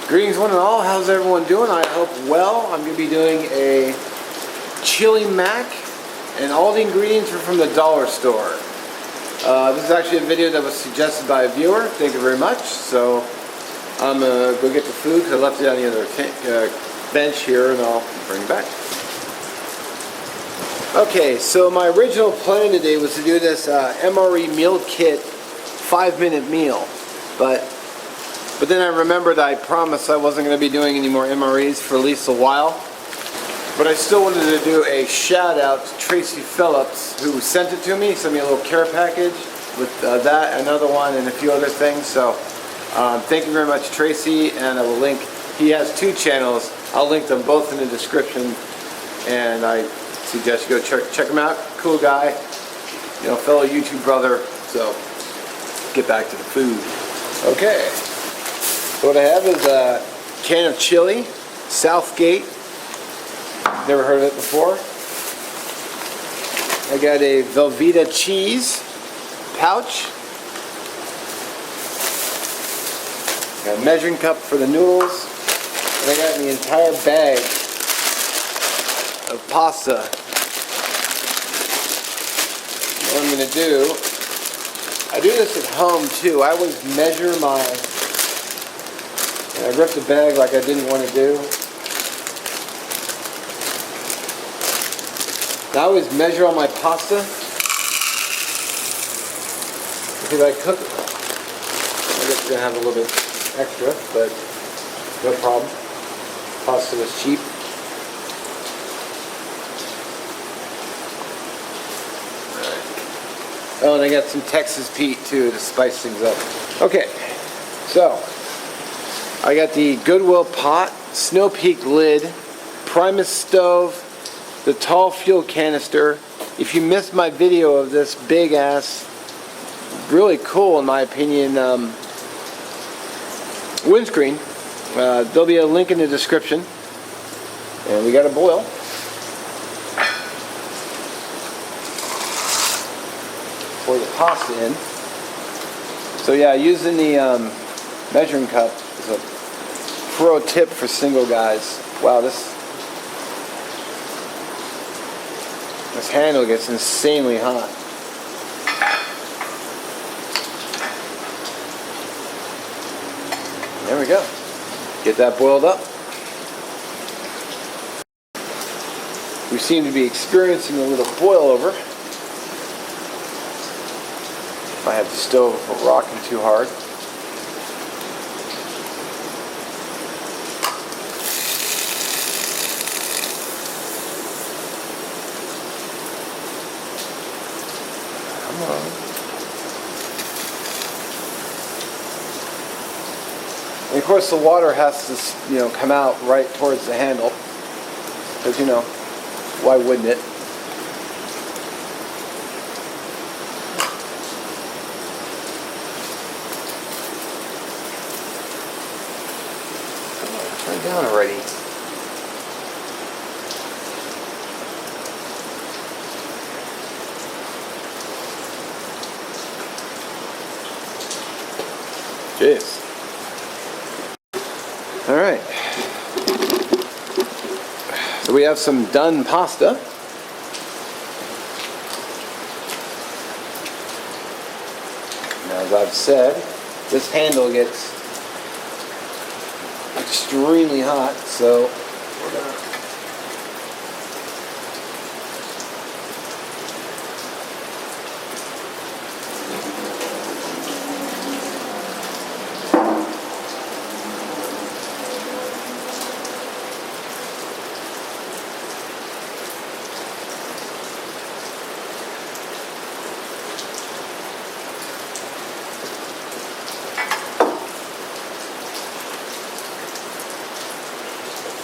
Greetings one and all, how's everyone doing? I hope well. I'm going to be doing a chili mac, and all the ingredients are from the dollar store. This is actually a video that was suggested by a viewer, thank you very much. So I'm going to go get the food because I left it on the other bench here, and I'll bring it back. Okay, so my original plan today was to do this MRE meal kit 5-minute meal, but then I remembered I promised I wasn't going to be doing any more MREs for at least a while. But I still wanted to do a shout out to Tracy Phillips, who sent it to me. He sent me a little care package with that, another one, and a few other things. So thank you very much, Tracy, and I will link. He has 2 channels. I'll link them both in the description, and I suggest you go check him out. Cool guy, you know, fellow YouTube brother. So get back to the food. Okay. So what I have is a can of chili, Southgate. Never heard of it before. I got a Velveeta cheese pouch. Got a measuring cup for the noodles. And I got the entire bag of pasta. What I'm going to do, I do this at home too. I always measure my, and I ripped the bag like I didn't want to do. I always measure all my pasta because I cook it. I guess it's going to have a little bit extra, but no problem. Pasta was cheap. Oh, and I got some Texas Pete too to spice things up. Okay, so I got the Goodwill pot, Snow Peak lid, Primus stove, the tall fuel canister. If you missed my video of this big ass, really cool in my opinion, windscreen, there'll be a link in the description. And we got a boil. Pour the pasta in. So yeah, using the measuring cup is a pro tip for single guys. Wow, this handle gets insanely hot. There we go. Get that boiled up. We seem to be experiencing a little boil over. If I have the stove rocking too hard. Come on. And of course the water has to, you know, come out right towards the handle. Because, you know, why wouldn't it? Turn down already. Jeez. All right. So we have some done pasta. Now, as I've said, this handle gets extremely hot, so we're gonna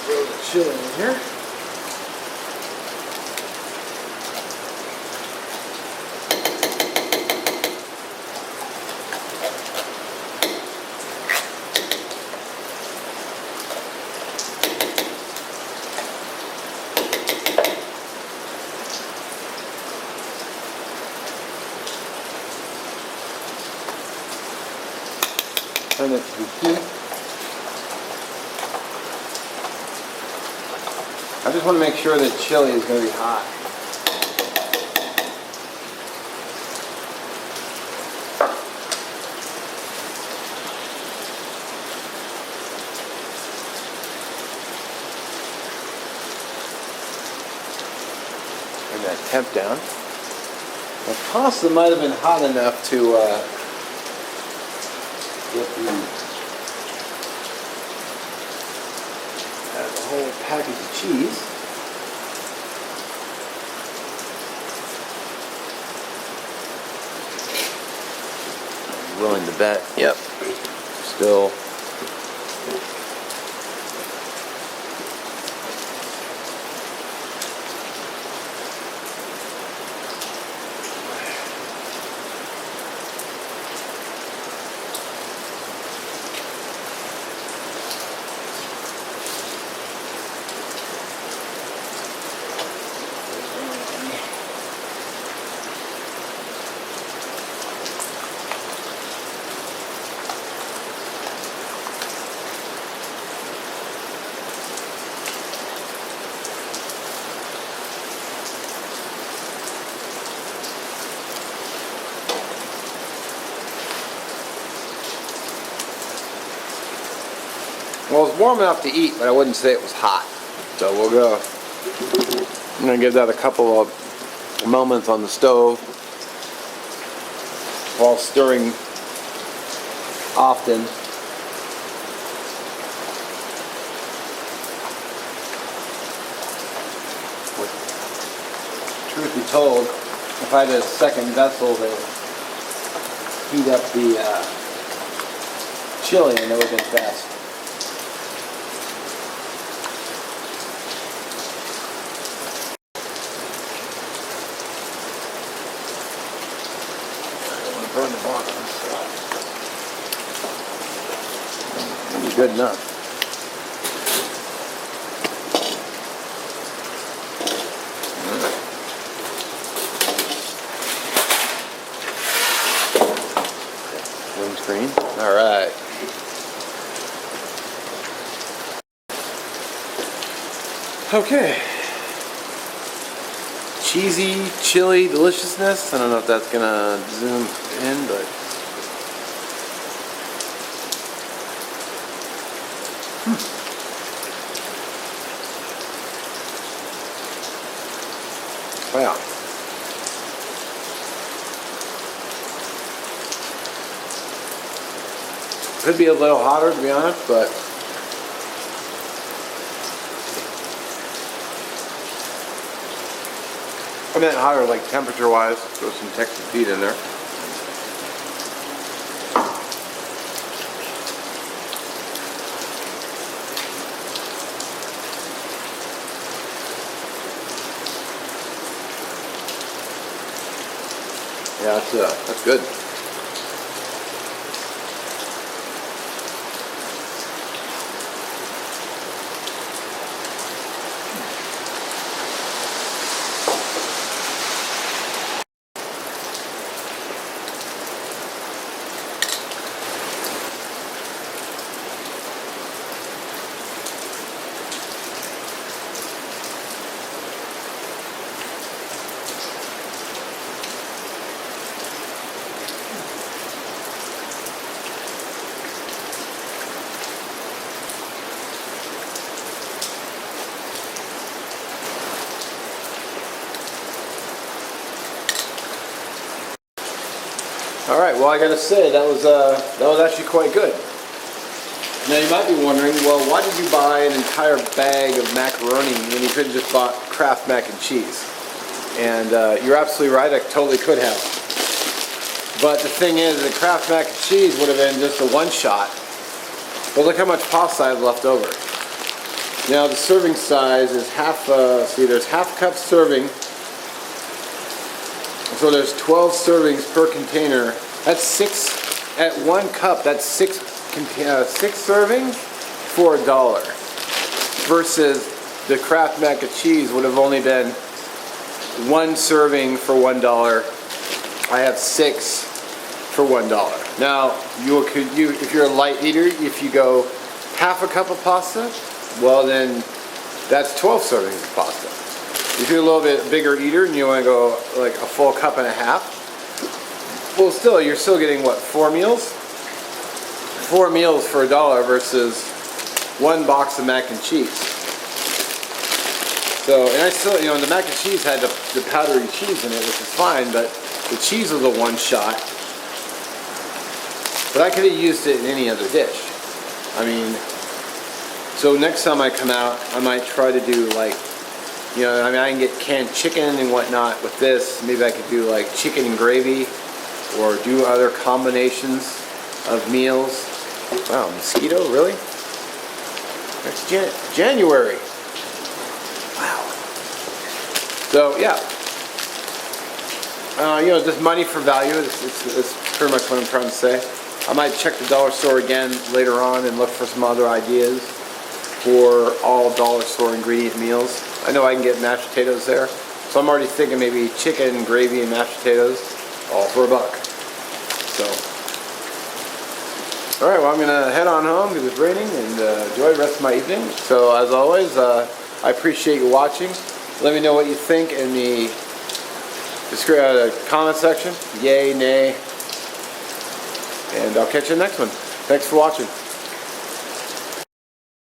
throw the chili in here. Turn it to the heat. I just want to make sure that chili is going to be hot. Bring that temp down. The pasta might have been hot enough to get the whole package of cheese. I'm willing to bet, yep, still. Well, it's warm enough to eat, but I wouldn't say it was hot. So we'll go. I'm going to give that a couple of moments on the stove while stirring often. Truth be told, if I had a second vessel to heat up the chili, and it would have been best. Burn the bottom, so it'll be good enough. Windscreen. All right. Okay. Cheesy, chili deliciousness. I don't know if that's gonna zoom in, but wow. Could be a little hotter, to be honest, but I meant hotter, like temperature-wise. Throw some Texas Pete in there. Yeah, that's good. All right, well, I gotta say that was actually quite good. Now you might be wondering, well, why did you buy an entire bag of macaroni when you could have just bought Kraft mac and cheese? And you're absolutely right, I totally could have. But the thing is, the Kraft mac and cheese would have been just a one-shot. But look how much pasta I have left over. Now the serving size is half. See, there's half cup serving. So there's 12 servings per container. That's 6 at 1 cup. That's 6 servings for $1. Versus the Kraft mac and cheese would have only been 1 serving for $1. I have 6 for $1. Now if you're a light eater, if you go half a cup of pasta, well then That's 12 servings of pasta. If you're a little bit bigger eater and you want to go like a full cup and a half, well, still, you're still getting what, 4 meals? 4 meals for $1 versus 1 box of mac and cheese. So, and I still, the mac and cheese had the powdery cheese in it, which is fine, but the cheese was a one shot. But I could have used it in any other dish. I mean, so next time I come out, I might try to do like, I can get canned chicken and whatnot with this. Maybe I could do like chicken and gravy, or do other combinations of meals. Wow, mosquito, really? It's January. Wow. So yeah, just money for value. It's pretty much what I'm trying to say. I might check the dollar store again later on and look for some other ideas for all dollar store ingredient meals. I know I can get mashed potatoes there, so I'm already thinking maybe chicken, gravy, and mashed potatoes, all for $1. So, all right, well, I'm gonna head on home because it's raining and enjoy the rest of my evening. So, as always, I appreciate you watching. Let me know what you think in the comment section. Yay, nay. And I'll catch you in the next one. Thanks for watching.